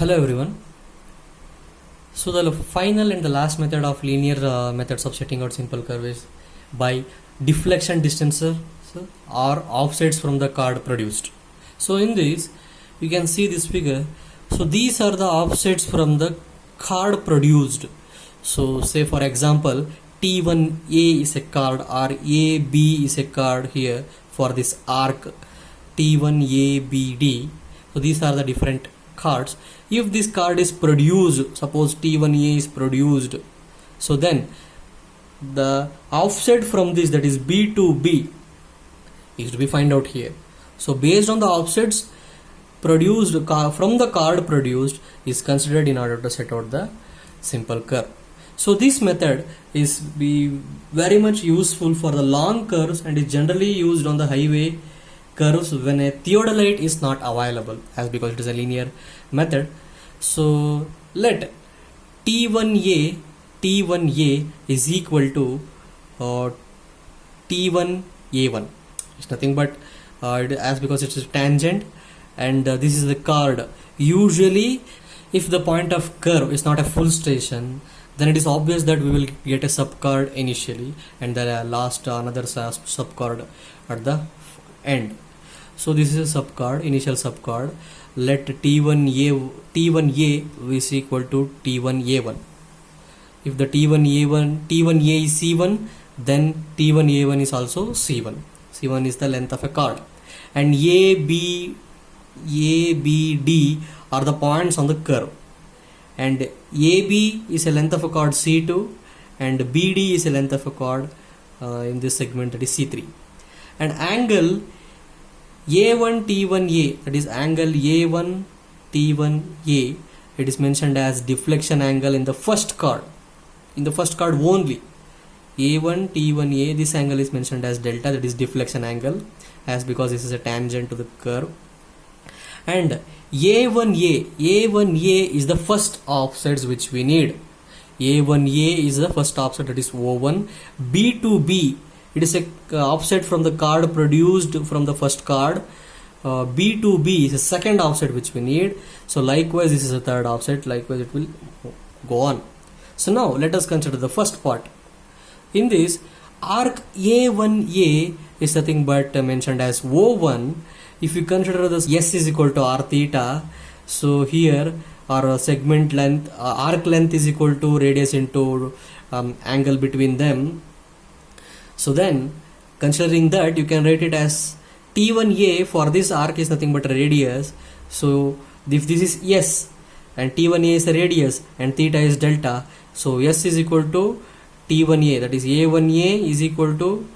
Hello everyone. So the final and the last method of linear methods of setting out simple curve is by deflection distances or offsets from the card produced. So in this you can see this figure. So these are the offsets from the card produced. So say for example T1A is a card or AB is a card here for this arc T1ABD. So these are the different cards. If this card is produced, suppose T1A is produced, so then the offset from this, that is B to B, is to be find out here. So based on the offsets produced from the card produced is considered in order to set out the simple curve. So this method is very much useful for the long curves and is generally used on the highway curves when a theodolite is not available, as because it is a linear method. So let T1A is equal to T1A1. It's nothing but as because it is tangent and this is the card. Usually if the point of curve is not a full station, then it is obvious that we will get a subcard initially and then last another subcard at the end. So this is a subcard, initial subcard. Let T1A is equal to T1A1. If the T1A is C1, then T1A1 is also C1. C1 is the length of a card. And ABD are the points on the curve. And AB is a length of a chord C2 and BD is a length of a chord in this segment, that is C3. And angle A1 T1A, that is angle A1 T1A, it is mentioned as deflection angle in the first chord. In the first chord only, A1 T1A, this angle is mentioned as delta, that is deflection angle, as because this is a tangent to the curve. And A1A is the first offsets which we need. A1A is the first offset, that is O1. B to B, it is a offset from the card produced from the first card. B to B is a second offset which we need. So likewise this is a third offset, likewise it will go on. So now let us consider the first part. In this, arc A1A is nothing but mentioned as O1. If you consider this S is equal to R theta, so here our segment length, arc length is equal to radius into angle between them. So then considering that, you can write it as T1A for this arc is nothing but a radius. So if this is S and T1A is the radius and theta is delta, so S is equal to T1A, that is A1A is equal to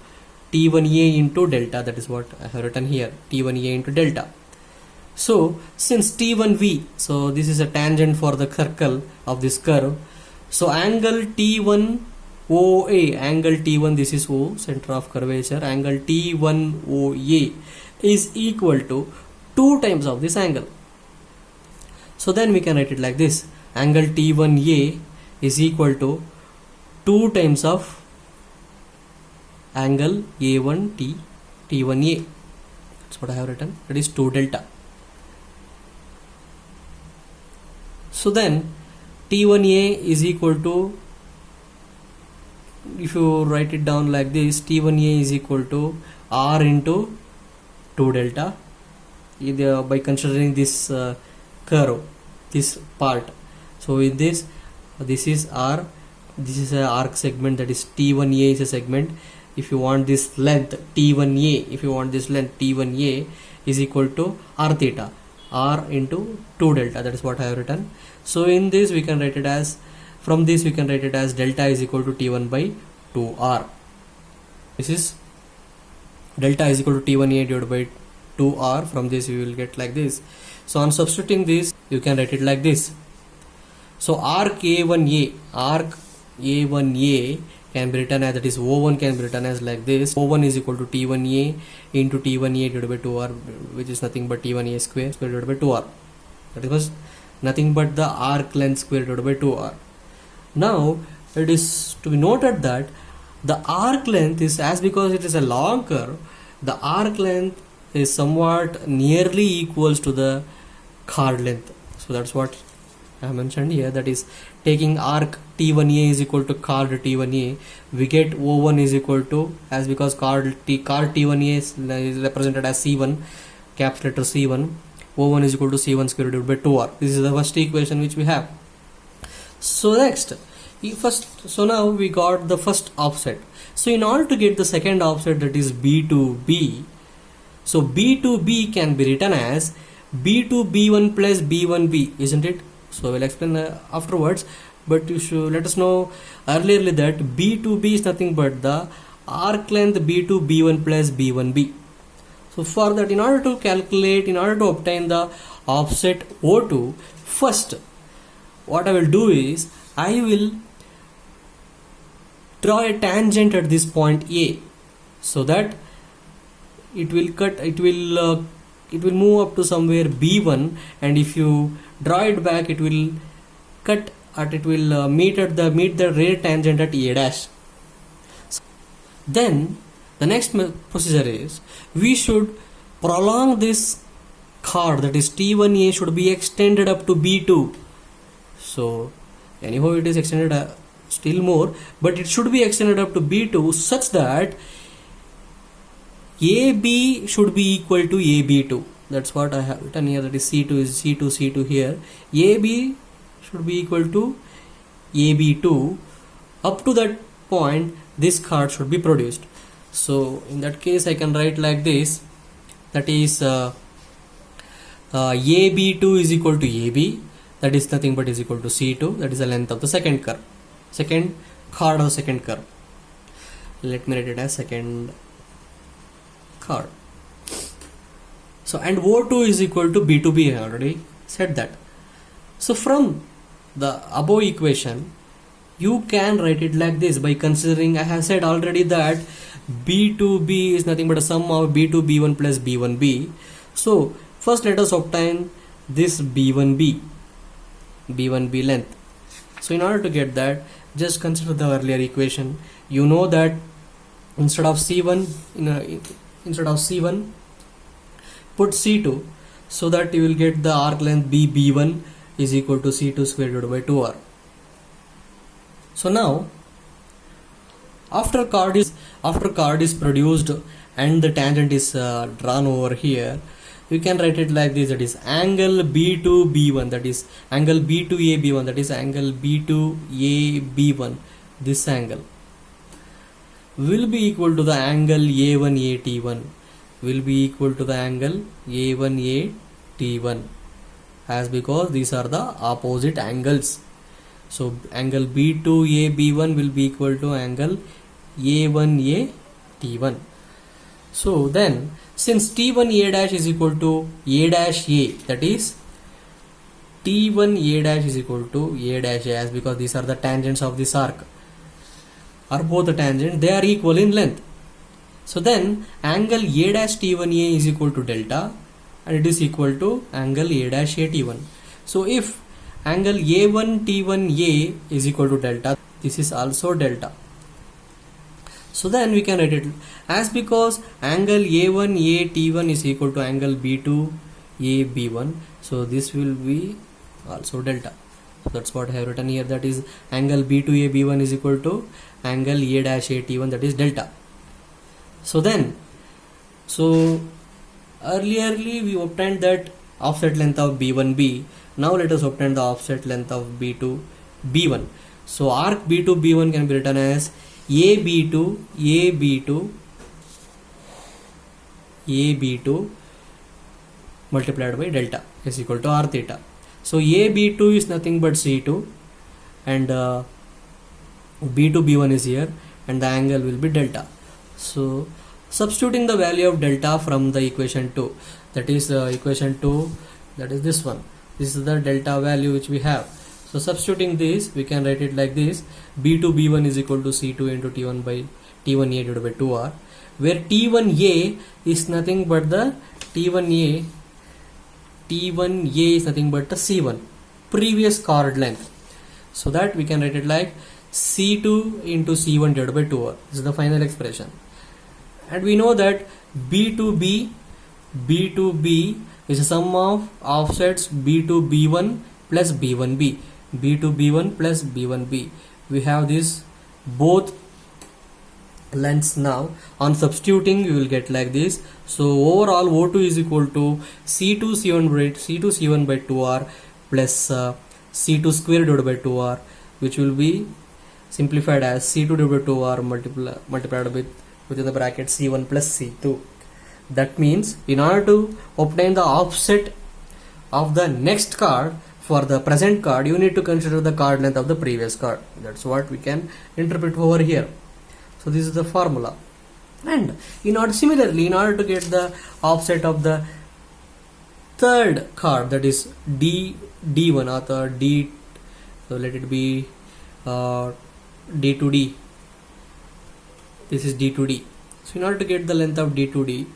T1A into delta, that is what I have written here, T1A into delta. So since T1V, so this is a tangent for the circle of this curve, so angle T1OA, angle T1, this is O, center of curvature, angle T1OA is equal to 2 times of this angle. So then we can write it like this, angle T1A is equal to 2 times of angle A1 T1A. That's what I have written, that is 2 delta. So then T1A is equal to, if you write it down like this, T1A is equal to R into 2 delta, either by considering this curve, this part. So in this is R, this is a arc segment, that is T1A is a segment. If you want this length T1A, if you want this length T1A is equal to R theta, R into 2 delta, that is what I have written. So in this we can write it as, from this we can write it as delta is equal to T1 by 2R. This is delta is equal to T1A divided by 2R. From this you will get like this. So on substituting this, you can write it like this. So arc A1A can be written as, that is O1 can be written as like this. O1 is equal to T1A into T1A divided by 2R, which is nothing but T1A square divided by 2R. That is nothing but the arc length square divided by 2R. Now it is to be noted that the arc length is, as because it is a long curve, the arc length is somewhat nearly equals to the card length. So that's what I have mentioned here, that is taking arc T1A is equal to card T1A, we get O1 is equal to, as because card T1A is represented as C1, caps letter C1, O1 is equal to C1 square root by 2R. This is the first equation which we have. So next, so now we got the first offset. So in order to get the second offset, that is B2B, so B2B can be written as B2B1 plus B1B, isn't it? So we'll explain afterwards, but you should let us know earlierly that B2B is nothing but the arc length B2B1 plus B1B. So for that, in order to obtain the offset O2, first what I will do is I will draw a tangent at this point A, so that it will move up to somewhere B1, and if you draw it back, it will meet the rear tangent at A dash. Then the next procedure is we should prolong this chord, that is T1A should be extended up to B2. So anyhow it is extended still more, but it should be extended up to B2 such that AB should be equal to AB2. That's what I have written here, that is C2 here. AB should be equal to AB2. Up to that point, this chord should be produced. So in that case, I can write like this, that is AB2 is equal to AB, that is nothing but is equal to C2, that is the length of the second chord of second curve. Let me write it as second chord. So and O2 is equal to B2B, I already said that. So from the above equation, you can write it like this by considering, I have said already that B2B is nothing but a sum of B2B1 plus B1B. So first let us obtain this B1B length. So in order to get that, just consider the earlier equation. You know that instead of C1 put C2, so that you will get the arc length B1 is equal to C2 square root by 2R. So now after chord is produced and the tangent is drawn over here, you can write it like this, that is angle B2B1, that is angle B2AB1, that is angle B2AB1, this angle will be equal to the angle A1AT1, will be equal to the angle A1AT1, as because these are the opposite angles. So angle B2AB1 will be equal to angle A1AT1. So then, since T1A dash is equal to A dash A, that is T1A dash is equal to A dash A, as because these are the tangents of this arc, are both the tangent, they are equal in length. So then angle A dash T1A is equal to delta, and it is equal to angle A dash A T1. So if angle A1 T1A is equal to delta, this is also delta. So then we can write it as because angle A1 T1 is equal to angle B2 B1, so this will be also delta. So that's what I have written here, that is angle B2 B1 is equal to angle A dash T1, that is delta. So then, earlierly we obtained that offset length of B1B. Now let us obtain the offset length of B2 B1. So arc B2 B1 can be written as AB2 multiplied by delta is equal to R theta. So AB2 is nothing but C2, and B2 B1 is here, and the angle will be delta. So substituting the value of delta from the equation 2, that is equation 2, that is this one, this is the delta value which we have. So substituting this, we can write it like this, B2 B1 is equal to C2 into T1A divided by 2R, where T1A is nothing but the T1A is nothing but the C1 previous chord length. So that we can write it like C2 into C1 divided by 2R. This is the final expression. And we know that B2B is a sum of offsets B2 B1 plus B1B, B2B1 plus B1B. We have this both lengths now. On substituting, you will get like this. So overall O2 is equal to C2 C1 by 2R plus C2 square divided by 2R, which will be simplified as C2 divided by 2R multiplied with within the bracket C1 plus C2. That means in order to obtain the offset of the next card for the present card, you need to consider the card length of the previous card. That's what we can interpret over here. So this is the formula. And similarly, in order to get the offset of the third card, that is D1 or the D, so let it be D2D. This is D2D. So in order to get the length of D2D,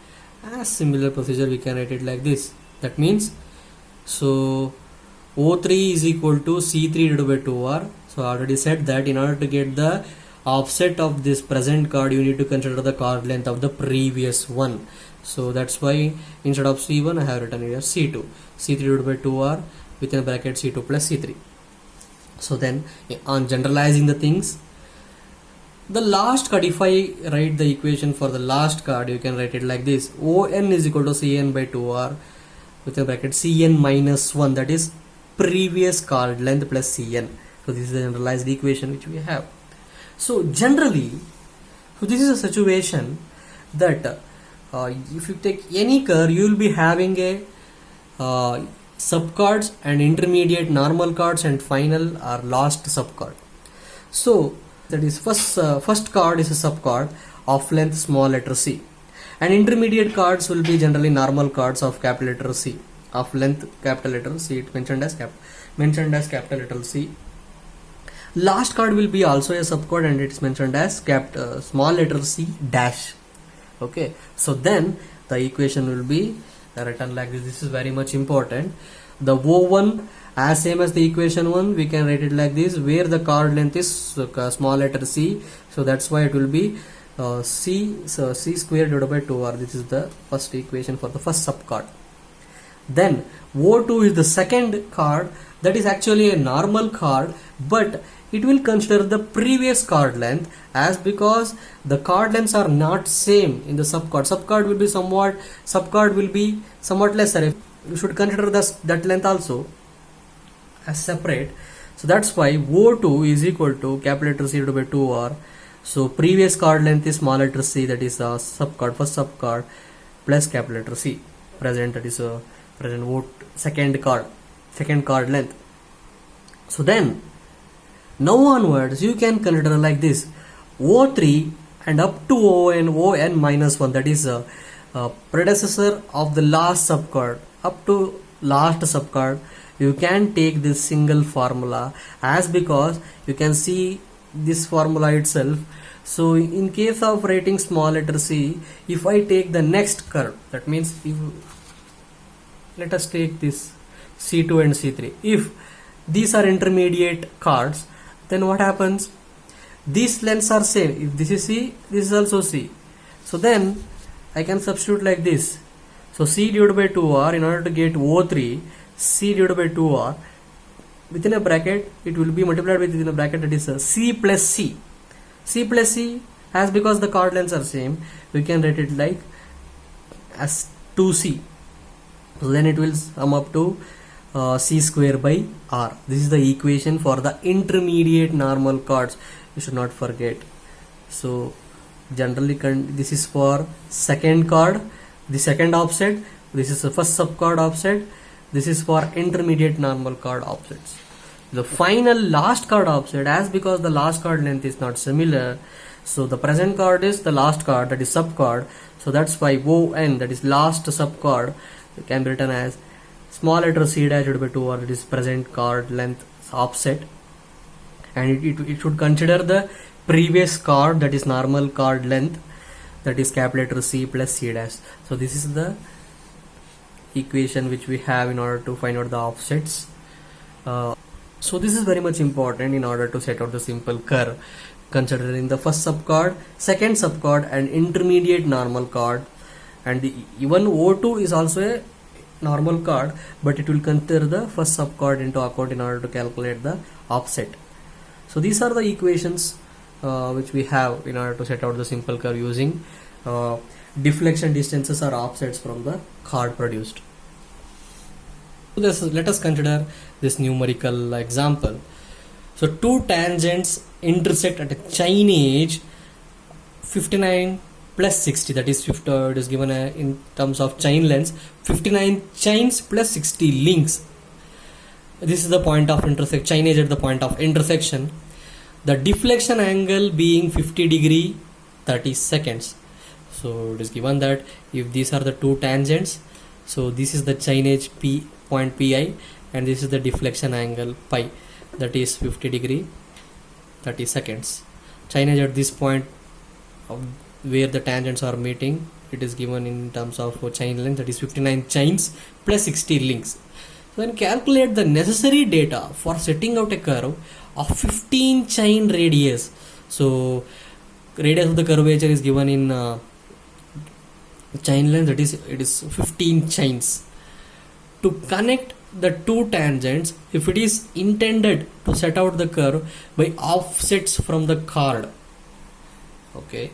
as similar procedure we can write it like this. That means, so O3 is equal to C3 divided by 2R. So I already said that in order to get the offset of this present card, you need to consider the card length of the previous one. So that's why instead of C1 I have written here C2, C3 divided by 2R within a bracket C2 plus C3. So then on generalizing the things, the last card, if I write the equation for the last card, you can write it like this: On is equal to Cn by 2R within a bracket Cn minus 1, that is previous card length plus Cn. So this is the generalized equation which we have. So generally, so this is a situation that if you take any curve, you will be having a subcards and intermediate normal cards and final or last subcard. So that is first card is a subcard of length small letter C, and intermediate cards will be generally normal cards of capital letter C, of length capital letter C. It mentioned as capital letter C. Last card will be also a subcard and it's mentioned as small letter C dash. Okay, so then the equation will be written like this. This is very much important. The O1 as same as the equation 1, we can write it like this, where the card length is small letter C. So that's why it will be C square divided by 2R. This is the first equation for the first subcard. Then O2 is the second card, that is actually a normal card, but it will consider the previous card length, as because the card lengths are not same in the subcard. Subcard will be somewhat lesser. You should consider that length also as separate. So that's why O2 is equal to capital letter C divided by 2R. So previous card length is small letter C, that is subcard, first subcard, plus capital letter C, present, that is present second card length. So then now onwards you can consider like this: O3 and up to On minus 1, that is predecessor of the last subcard up to last subcard. You can take this single formula, as because you can see this formula itself. So in case of writing small letter C, if I take the next curve, that means let us take this C2 and C3. If these are intermediate cards, then what happens? These lengths are same. If this is C, this is also C. So then I can substitute like this. So C divided by 2R, in order to get O3, C divided by 2R within a bracket, it will be multiplied with within a bracket, that is C plus C. C plus C, as because the card lengths are same, we can write it like as 2C. So then it will sum up to C square by R. This is the equation for the intermediate normal cards. You should not forget. So generally this is for second card, the second offset. This is the first subcard offset. This is for intermediate normal card offsets. The final last card offset, as because the last card length is not similar, so the present card is the last card, that is subcard. So that's why ON, that is last subcard, can be written as small letter C dash divided by 2R, that is present card length offset, and it should consider the previous card, that is normal card length, that is capital letter C plus C dash. So this is the equation which we have in order to find out the offsets. So this is very much important in order to set out the simple curve, considering the first subcard, second subcard, and intermediate normal card. And even O2 is also a normal chord, but it will consider the first subchord into account in order to calculate the offset. So these are the equations which we have in order to set out the simple curve using deflection distances or offsets from the chord produced. So let us consider this numerical example. So two tangents intersect at a chain edge 59 plus 60, that is 50, it is given in terms of chain lengths 59 chains plus 60 links. This is the point of intersection, chain edge at the point of intersection. The deflection angle being 50 degree 30 seconds. So it is given that if these are the two tangents, so this is the chain edge P point Pi and this is the deflection angle pi, that is 50 degree 30 seconds. Chain edge at this point of where the tangents are meeting, it is given in terms of chain length, that is 59 chains plus 60 links. So then calculate the necessary data for setting out a curve of 15 chain radius. So radius of the curvature is given in chain length, that is it is 15 chains. To connect the two tangents, if it is intended to set out the curve by offsets from the chord. Okay,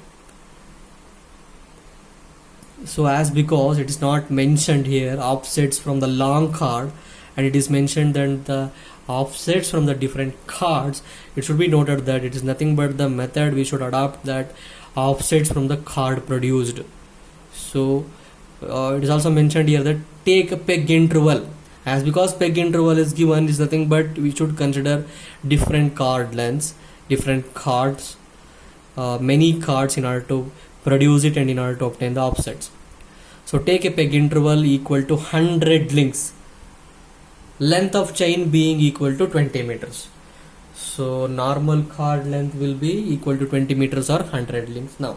so as because it is not mentioned here offsets from the long chord, and it is mentioned that the offsets from the different chords, it should be noted that it is nothing but the method we should adopt, that offsets from the chord produced. So it is also mentioned here that take a peg interval, as because peg interval is given is nothing but we should consider different chord lengths, different chords, many chords in order to produce it and in order to obtain the offsets. So take a peg interval equal to 100 links, length of chain being equal to 20 meters. So normal chord length will be equal to 20 meters or 100 links now.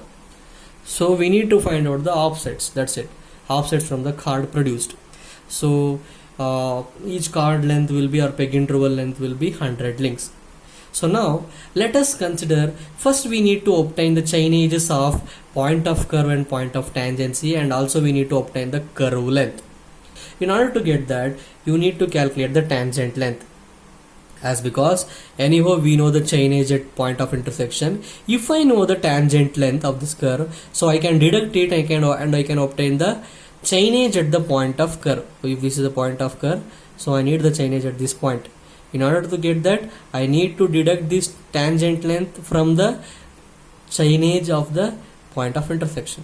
So we need to find out the offsets, that's it, offsets from the chord produced. So each chord length will be, or peg interval length will be 100 links. So now let us consider, first we need to obtain the chain edges of point of curve and point of tangency, and also we need to obtain the curve length. In order to get that, you need to calculate the tangent length, as because anyhow we know the chain edge at point of intersection. If I know the tangent length of this curve, so I can deduct it, I can obtain the chain edge at the point of curve. If this is the point of curve, so I need the chain edge at this point. In order to get that, I need to deduct this tangent length from the chain edge of the point of intersection.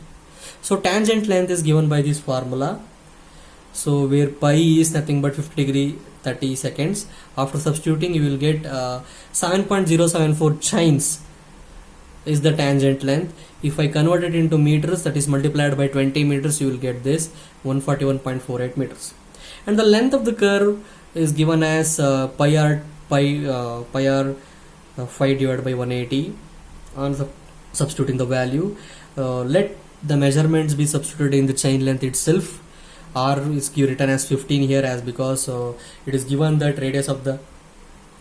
So tangent length is given by this formula. So where pi is nothing but 50 degree 30 seconds. After substituting, you will get 7.074 chains is the tangent length. If I convert it into meters, that is multiplied by 20 meters, you will get this 141.48 meters. And the length of the curve is given as pi r 5 divided by 180. On substituting the value, let the measurements be substituted in the chain length itself. R is written as 15 here, as because it is given that radius of the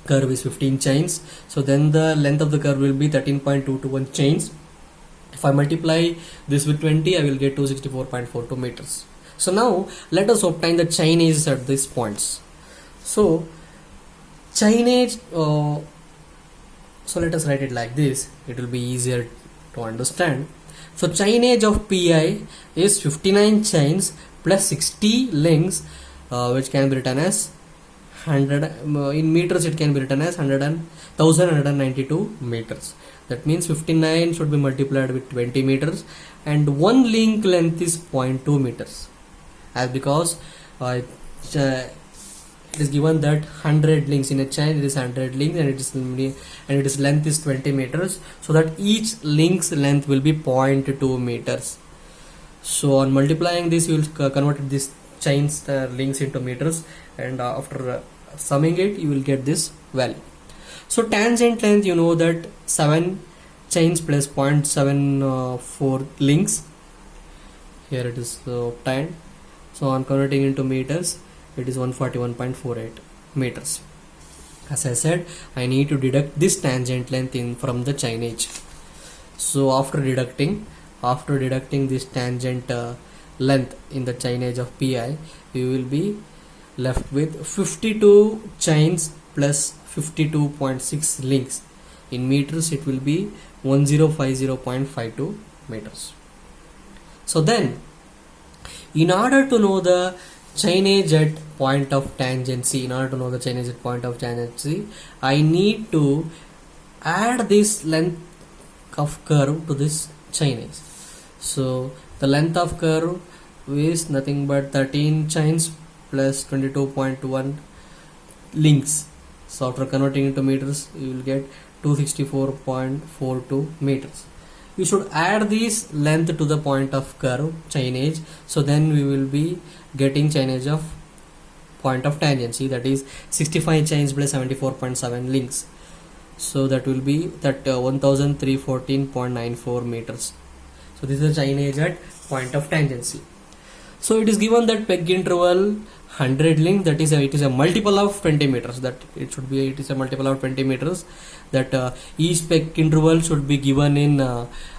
curve is 15 chains. So then the length of the curve will be 13.221 chains. If I multiply this with 20, I will get 264.42 meters. So now let us obtain the chain edges at these points. So chain edge, so let us write it like this, it will be easier to understand. So chain edge of Pi is 59 chains plus 60 links, which can be written as 100 in meters, it can be written as 1192 meters. That means 59 should be multiplied with 20 meters, and one link length is 0.2 meters, as because it is given that 100 links in a chain, it is 100 links, and its length is 20 meters, so that each link's length will be 0.2 meters. So on multiplying this, you will convert this chains links into meters, and after summing it, you will get this value. So tangent length, you know that 7 chains plus 0.74 links, here it is obtained. So on converting into meters, it is 141.48 meters. As I said, I need to deduct this tangent length from the chain edge. So after deducting this tangent length in the chainage of pi, we will be left with 52 chains plus 52.6 links. In meters it will be 1050.52 meters. So then, in order to know the chainage at point of tangency, I need to add this length of curve to this chainage. So the length of curve is nothing but 13 chains plus 22.1 links. So after converting into meters, you will get 264.42 meters. We should add this length to the point of curve chainage, so then we will be getting chainage of point of tangency, that is 65 chains plus 74.7 links. So that will be that 1314.94 meters. So this is the chainage at point of tangency. So it is given that peg interval 100 link, that is it is a multiple of 20 meters, that it is a multiple of 20 meters, that each peg interval should be given in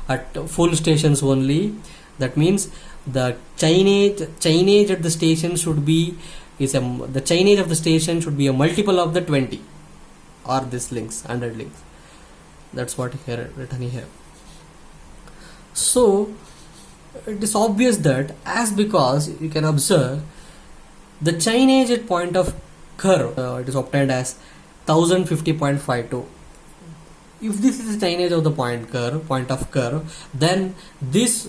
at full stations only. That means the chainage at the station should be the chainage of the station should be a multiple of the 20 or this links, 100 links. That's what here written here. So it is obvious that, as because you can observe the chainage at point of curve, it is obtained as 1050.52. If this is the chainage of the point of curve, then this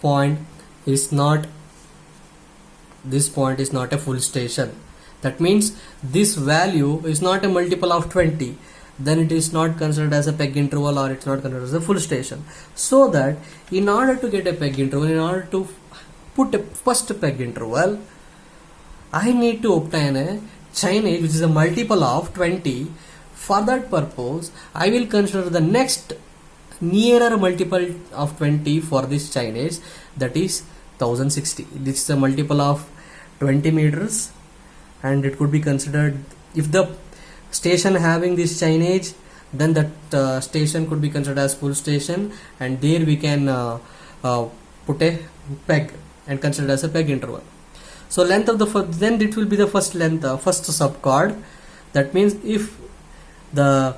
point is not a full station. That means this value is not a multiple of 20. Then it is not considered as a peg interval, or it's not considered as a full station. So that in order to get a peg interval, in order to put a first peg interval, I need to obtain a chainage which is a multiple of 20. For that purpose, I will consider the next nearer multiple of 20 for this chainage, that is 1060. This is a multiple of 20 meters, and it could be considered, if the station having this chainage, then that station could be considered as full station, and there we can put a peg and consider as a peg interval. So length of the then it will be the first length, first subchord. That means if the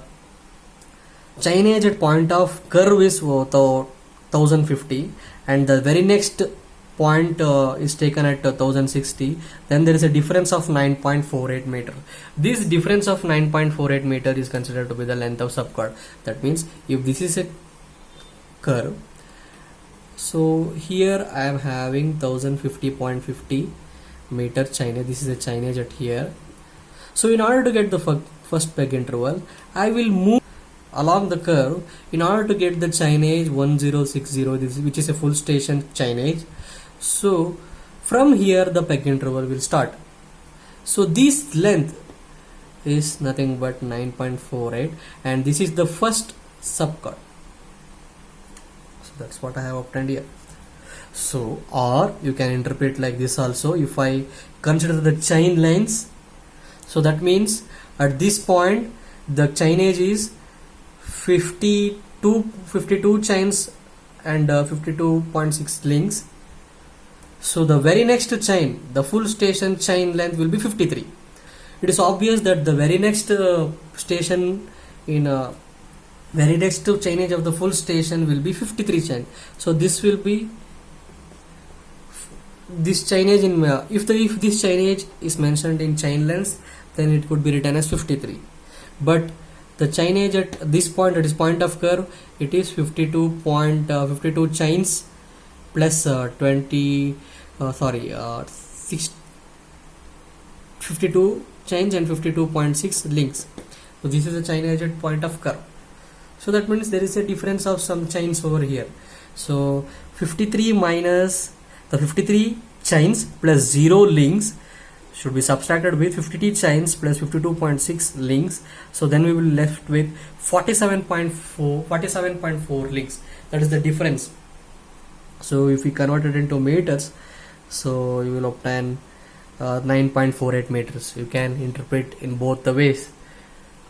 chainage at point of curve is 1050 and the very next point is taken at 1060, then there is a difference of 9.48 meter. This difference of 9.48 meter is considered to be the length of subchord. That means if this is a curve, so here I am having 1050.50 meter chainage. This is a chainage at here. So in order to get the first peg interval, I will move along the curve in order to get the chainage 1060, which is a full station chainage. So from here the peg interval will start. So this length is nothing but 9.48, and this is the first subchord. So that's what I have obtained here. So, or you can interpret like this also. If I consider the chain lengths, so that means at this point the chainage is 52 chains and 52.6 links. So the very next chain, the full station chain length will be 53. It is obvious that the very next station in very next chainage of the full station will be 53 chain. So this will be this chainage in if this chainage is mentioned in chain length, then it could be written as 53. But the chainage at this point, at this point of curve, it is 52 chains plus 52 chains and 52.6 links. So this is the chainage at point of curve. So that means there is a difference of some chains over here. So 53 minus the 53 chains plus 0 links should be subtracted with 52 chains plus 52.6 links. So then we will left with 47.4 links. That is the difference. So if we convert it into meters, so you will obtain 9.48 meters. You can interpret in both the ways.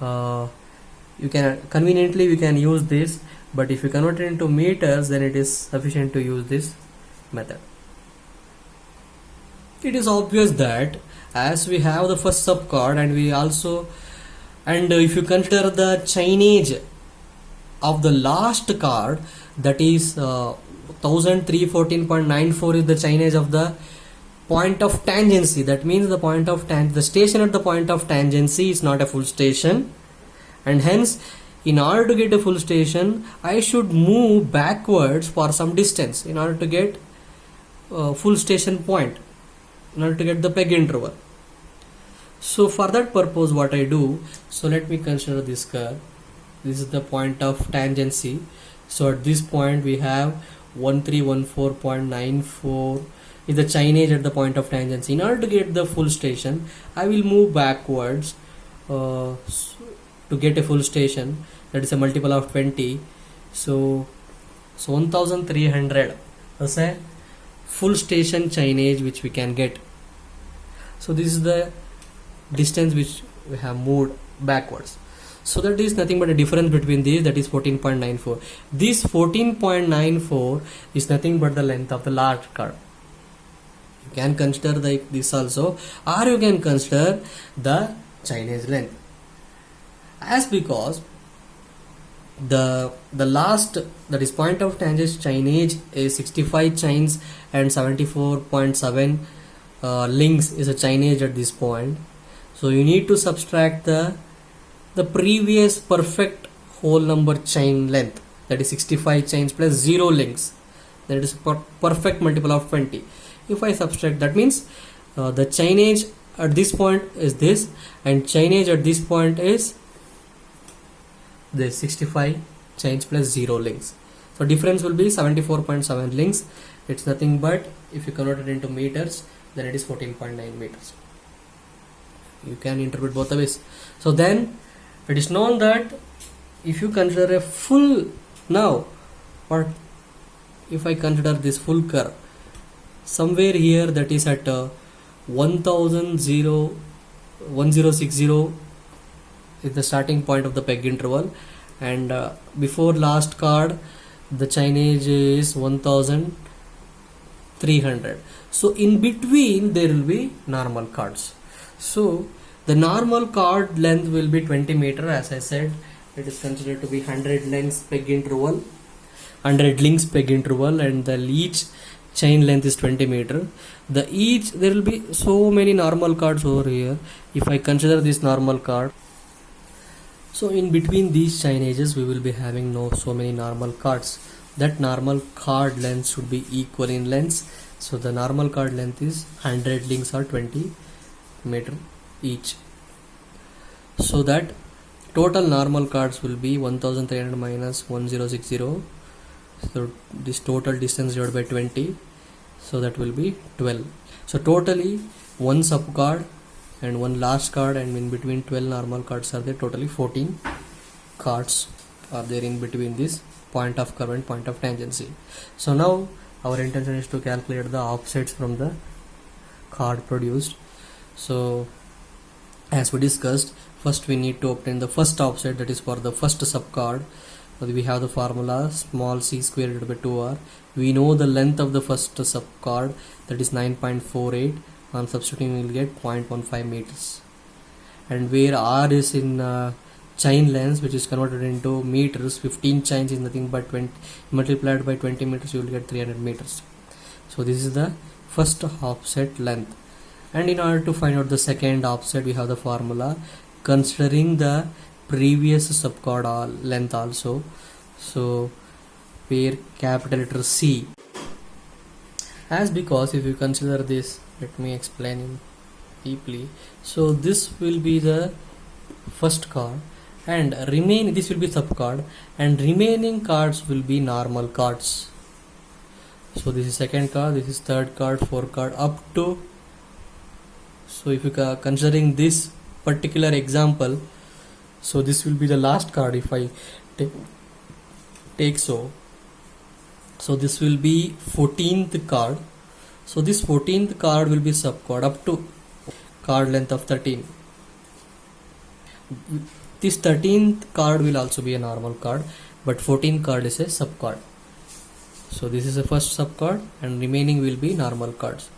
You can conveniently we can use this, but if you convert it into meters, then it is sufficient to use this method. it is obvious that as we have the first sub card and we also, and if you consider the chainage of the last card, that is 1314.94 is the chainage of the point of tangency. That means the point of the station at the point of tangency is not a full station, and hence in order to get a full station I should move backwards for some distance in order to get full station point, in order to get the peg interval. So for that purpose what I do, so let me consider this curve. This is the point of tangency. So at this point we have 1314.94 is the chainage at the point of tangency. In order to get the full station I will move backwards to get a full station, that is a multiple of 20. So 1300 as a full station chainage which we can get. So this is the distance which we have moved backwards. So that is nothing but a difference between these, that is 14.94. This 14.94 is nothing but the length of the large card. You can consider this also, or you can consider the chainage length, as because the last, that is point of tangent chainage is 65 chains and 74.7 links is a chainage at this point. So you need to subtract the previous perfect whole number chain length, that is 65 chains plus 0 links, that is perfect multiple of 20. If I subtract, that means the chainage at this point is this, and chainage at this point is the 65 chains plus 0 links. So difference will be 74.7 links. It's nothing but, if you convert it into meters, then it is 14.9 meters. You can interpret both the ways. So then it is known that if you consider a full, now what if I consider this full curve somewhere here, that is at 1060 is the starting point of the peg interval, and before last card the chainage is 1300. So in between there will be normal cards. So the normal card length will be 20 meter. As I said, it is considered to be 100 links peg interval, and the each chain length is 20 meter. There will be so many normal cards over here. If I consider this normal card, so in between these chainages we will be having so many normal cards. That normal card length should be equal in lengths. So the normal card length is 100 links or 20 meter each. So that total normal cards will be 1300 minus 1060. So this total distance divided by 20, so that will be 12. So totally one sub card and one last card, and in between 12 normal cards are there. Totally 14 cards are there in between this point of curve and point of tangency. So now our intention is to calculate the offsets from the card produced. So as we discussed, first we need to obtain the first offset, that is for the first sub card. We have the formula small c square divided by 2r. We know the length of the first sub card, that is 9.48. On substituting we will get 0.15 meters, and where r is in chain length, which is converted into meters, 15 chains is nothing but 20 multiplied by 20 meters, you will get 300 meters. So this is the first offset length. And in order to find out the second offset, we have the formula considering the previous subchord length also. So where capital letter C, as because if you consider this, let me explain in deeply. So this will be the first card, and this will be subcard, and remaining cards will be normal cards. So this is second card, this is third card, fourth card, up to. So if you are considering this particular example, so this will be the last card if I take so this will be 14th card. So this 14th card will be subcard up to card length of 13. This 13th card will also be a normal card, but 14th card is a subcard. So this is the first subcard, and remaining will be normal cards.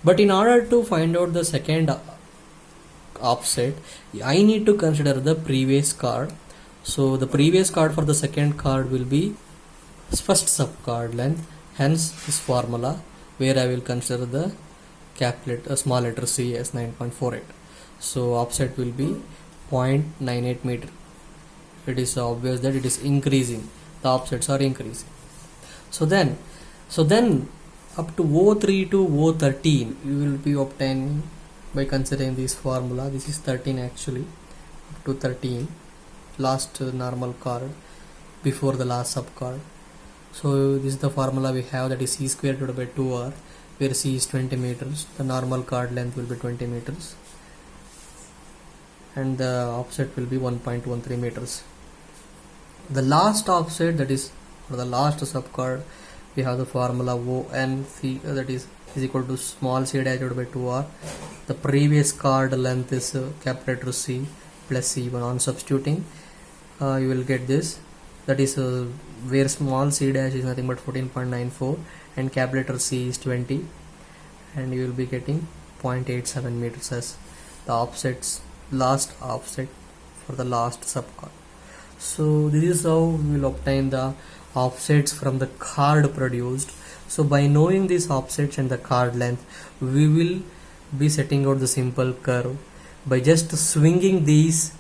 But in order to find out the second offset, I need to consider the previous card. So the previous card for the second card will be first subcard length, hence this formula where I will consider the small letter C as 9.48. So offset will be 0.98 meter. It is obvious that it is increasing, the offsets are increasing. So then up to O3 to O13 you will be obtaining by considering this formula. This is 13 actually, up to 13, last normal card before the last subcard. So this is the formula we have, that is C square divided by 2R, where C is 20 meters, the normal card length will be 20 meters, and the offset will be 1.13 meters. The last offset, that is for the last subcard, we have the formula ONC, that is equal to small c dash divided by 2R. The previous card length is capital letter C plus C1. On substituting, you will get this, that is where small c dash is nothing but 14.94 and capital letter C is 20, and you will be getting 0.87 meters as the offsets, last offset for the last subcard. So this is how we will obtain the offsets from the card produced. So by knowing these offsets and the card length, we will be setting out the simple curve by just swinging these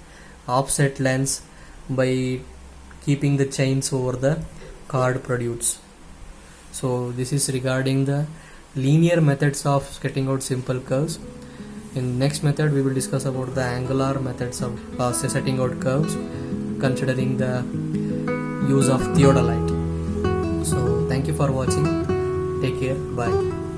offset lengths by keeping the chains over the card produced. So this is regarding the linear methods of getting out simple curves. In next method we will discuss about the angular methods of setting out curves, considering the use of theodolite. So thank you for watching. Take care. Bye.